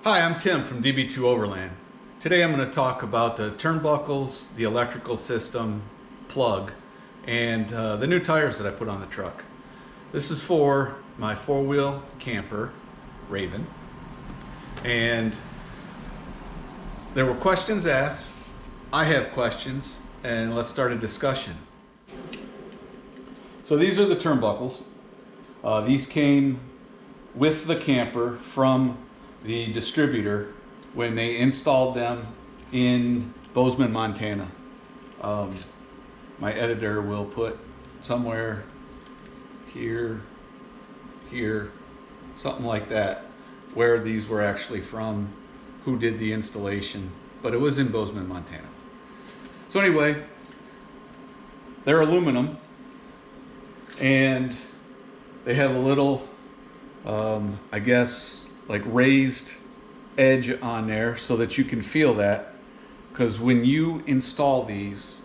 Hi, I'm Tim from DB2 Overland. Today I'm going to talk about the turnbuckles, the electrical system, plug, and the new tires that I put on the truck. This is for my four-wheel camper, Raven, and there were questions asked. I have questions, and let's start a discussion. So these are the turnbuckles. These came with the camper from the distributor when they installed them in Bozeman, Montana. My editor will put somewhere here, something like that, where these were actually from, who did the installation, but it was in Bozeman, Montana. So anyway, they're aluminum and they have a little, I guess, like raised edge on there so that you can feel that, because when you install these,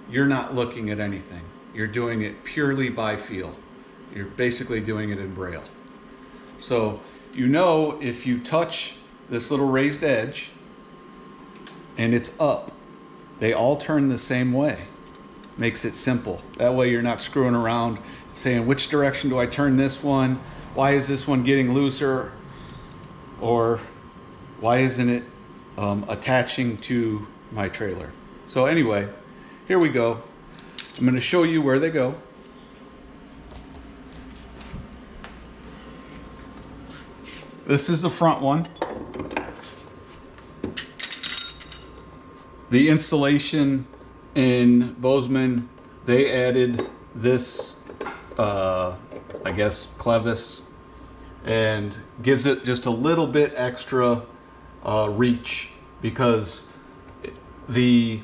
you're not looking at anything. You're doing it purely by feel. You're basically doing it in Braille. So you know, if you touch this little raised edge and it's up, they all turn the same way. Makes it simple. That way you're not screwing around saying, which direction do I turn this one? Why is this one getting looser? Or why isn't it attaching to my trailer? So anyway, here we go. I'm going to show you where they go. This is the front one. The installation in Bozeman, they added this, I guess, clevis, and gives it just a little bit extra reach, because the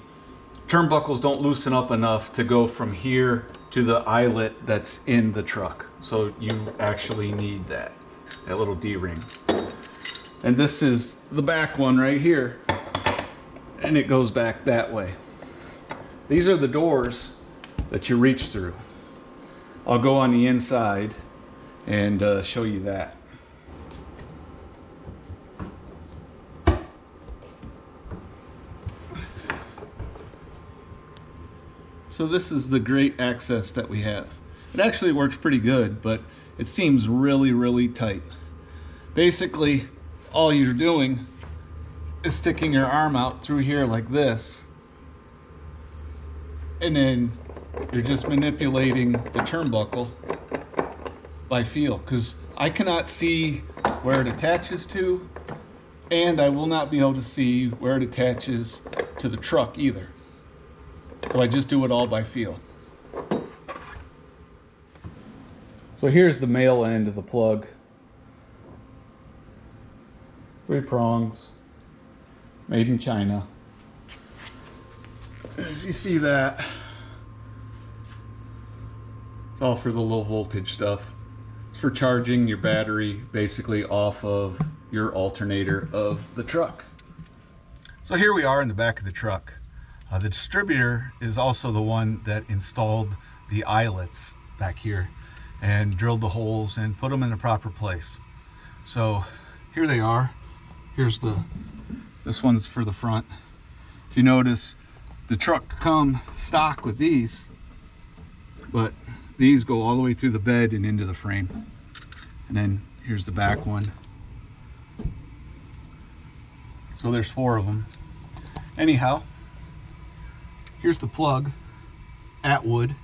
turnbuckles don't loosen up enough to go from here to the eyelet that's in the truck. So you actually need that little D-ring. And this is the back one right here, and it goes back that way. These are the doors that you reach through. I'll go on the inside and show you that. So this is the great access that we have. It actually works pretty good, but it seems really tight. Basically, all you're doing is sticking your arm out through here like this, and then you're just manipulating the turnbuckle by feel, because I cannot see where it attaches to, and I will not be able to see where it attaches to the truck either. So I just do it all by feel. So here's the male end of the plug. 3 prongs, made in China. If you see that, it's all for the low voltage stuff. It's for charging your battery basically off of your alternator of the truck. So here we are in the back of the truck. The distributor is also the one that installed the eyelets back here and drilled the holes and put them in the proper place. So here they are. Here's this one's for the front. If you notice, the truck come stock with these, but these go all the way through the bed and into the frame. And then here's the back one. So there's 4 of them. Anyhow, here's the plug, Atwood.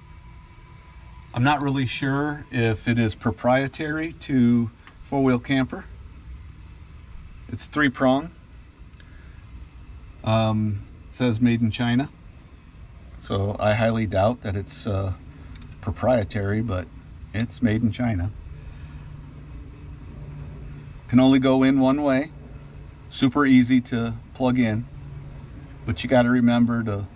I'm not really sure if it is proprietary to four-wheel camper. It's 3-prong. Says made in China. So I highly doubt that it's proprietary, but it's made in China. Can only go in one way. Super easy to plug in, but you got to remember to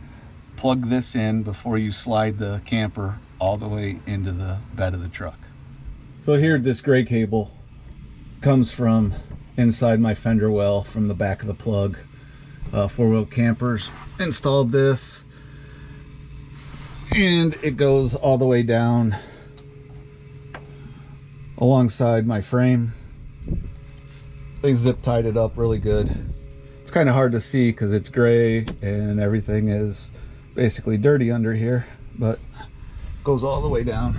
plug this in before you slide the camper all the way into the bed of the truck. So here, this gray cable comes from inside my fender well from the back of the plug. Four-wheel campers installed this, and it goes all the way down alongside my frame they zip tied it up really good. It's kind of hard to see because it's gray and everything is basically dirty under here, but it goes all the way down.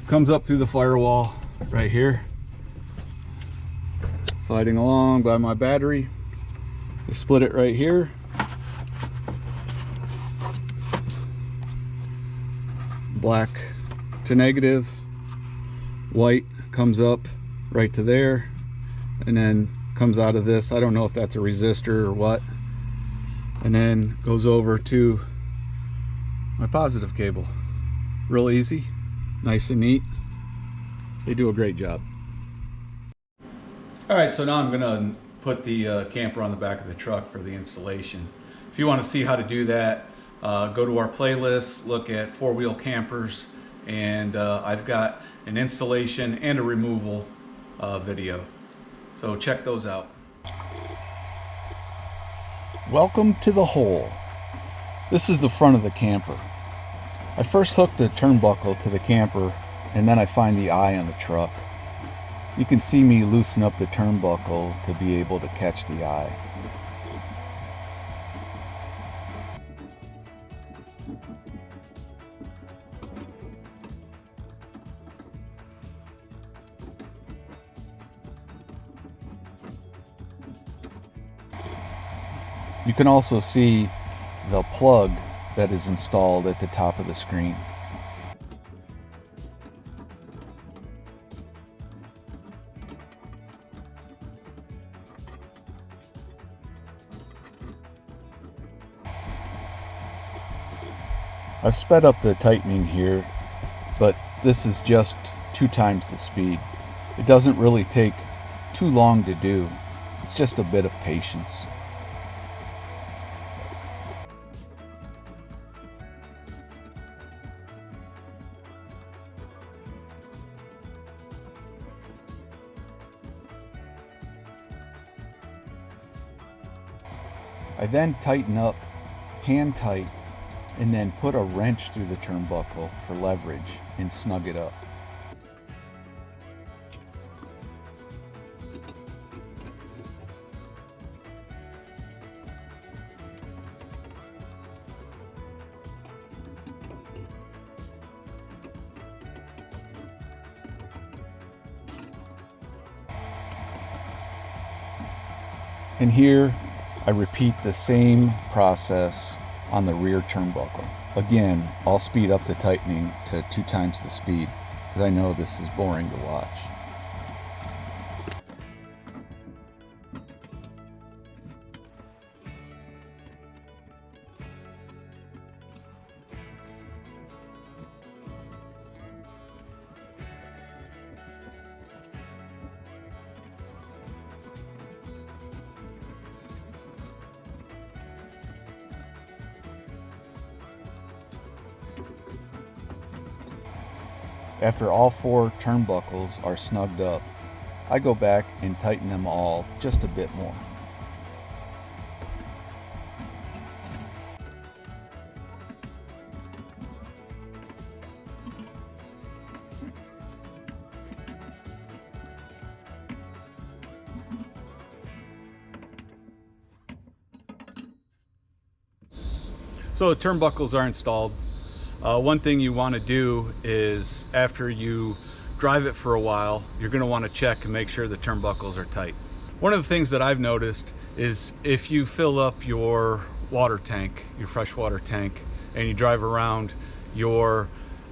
Comes up through the firewall right here, sliding along by my battery. They split it right here. Black to negative, white comes up right to there, and then comes out of this. I don't know if that's a resistor or what, and then goes over to my positive cable. Real easy, nice and neat. They do a great job. All right, so now I'm gonna put the camper on the back of the truck for the installation. If you want to see how to do that, go to our playlist, look at four-wheel campers, and I've got an installation and a removal video. So check those out. Welcome to the hole. This is the front of the camper. I first hooked the turnbuckle to the camper, and then I find the eye on the truck. You can see me loosen up the turnbuckle to be able to catch the eye. You can also see the plug that is installed at the top of the screen. I've sped up the tightening here, but this is just 2 times the speed. It doesn't really take too long to do. It's just a bit of patience. I then tighten up hand tight and then put a wrench through the turnbuckle for leverage and snug it up. And here I repeat the same process on the rear turnbuckle. Again, I'll speed up the tightening to 2 times the speed because I know this is boring to watch. After all 4 turnbuckles are snugged up, I go back and tighten them all just a bit more. So the turnbuckles are installed. One thing you want to do is after you drive it for a while, you're going to want to check and make sure the turnbuckles are tight. One of the things that I've noticed is if you fill up your water tank, your freshwater tank, and you drive around, your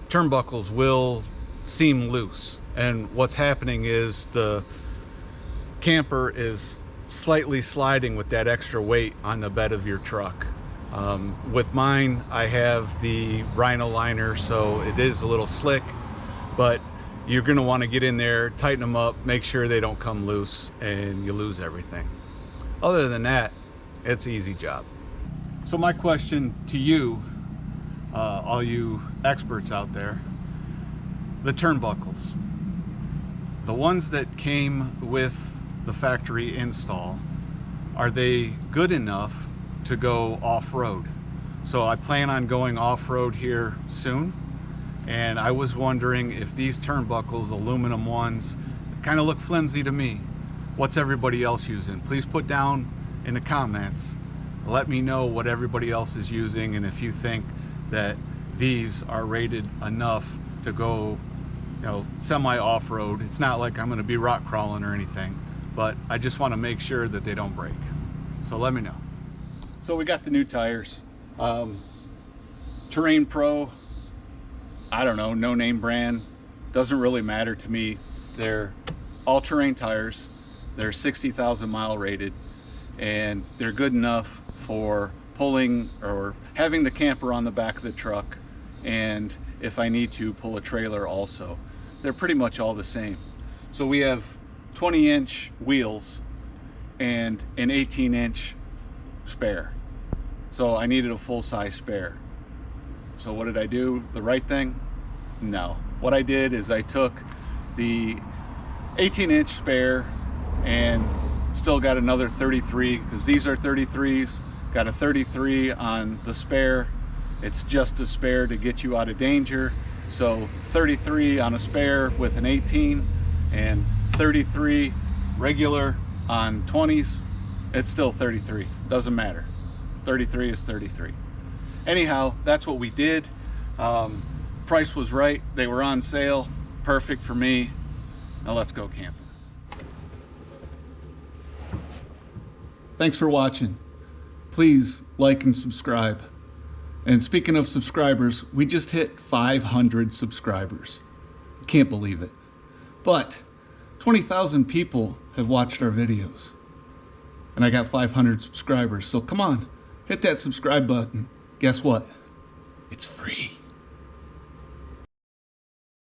turnbuckles will seem loose. And what's happening is the camper is slightly sliding with that extra weight on the bed of your truck. With mine, I have the Rhino liner, so it is a little slick, but you're going to want to get in there, tighten them up, make sure they don't come loose and you lose everything. Other than that, it's an easy job. So my question to you, all you experts out there, the turnbuckles, the ones that came with the factory install, are they good enough to go off-road? So I plan on going off-road here soon, And I was wondering if these turnbuckles, aluminum ones, kind of look flimsy to me. What's everybody else using? Please put down in the comments, let me know what everybody else is using, and if you think that these are rated enough to go, you know, semi off-road. It's not like I'm going to be rock crawling or anything, but I just want to make sure that they don't break. So let me know. So we got the new tires. Terrain Pro, I don't know, no name brand, doesn't really matter to me. They're all-terrain tires. They're 60,000 mile rated, and they're good enough for pulling or having the camper on the back of the truck, and if I need to, pull a trailer also. They're pretty much all the same. So we have 20-inch wheels and an 18-inch spare. So I needed a full-size spare. So what did I do? The right thing? No. What I did is I took the 18-inch spare and still got another 33, because these are 33s. Got a 33 on the spare. It's just a spare to get you out of danger. So 33 on a spare with an 18 and 33 regular on 20s. It's still 33, doesn't matter. 33 is 33. Anyhow, that's what we did. Price was right, they were on sale, perfect for me. Now let's go camping. Thanks for watching. Please like and subscribe. And speaking of subscribers, we just hit 500 subscribers. Can't believe it. But 20,000 people have watched our videos. And I got 500 subscribers. So come on, hit that subscribe button. Guess what? It's free.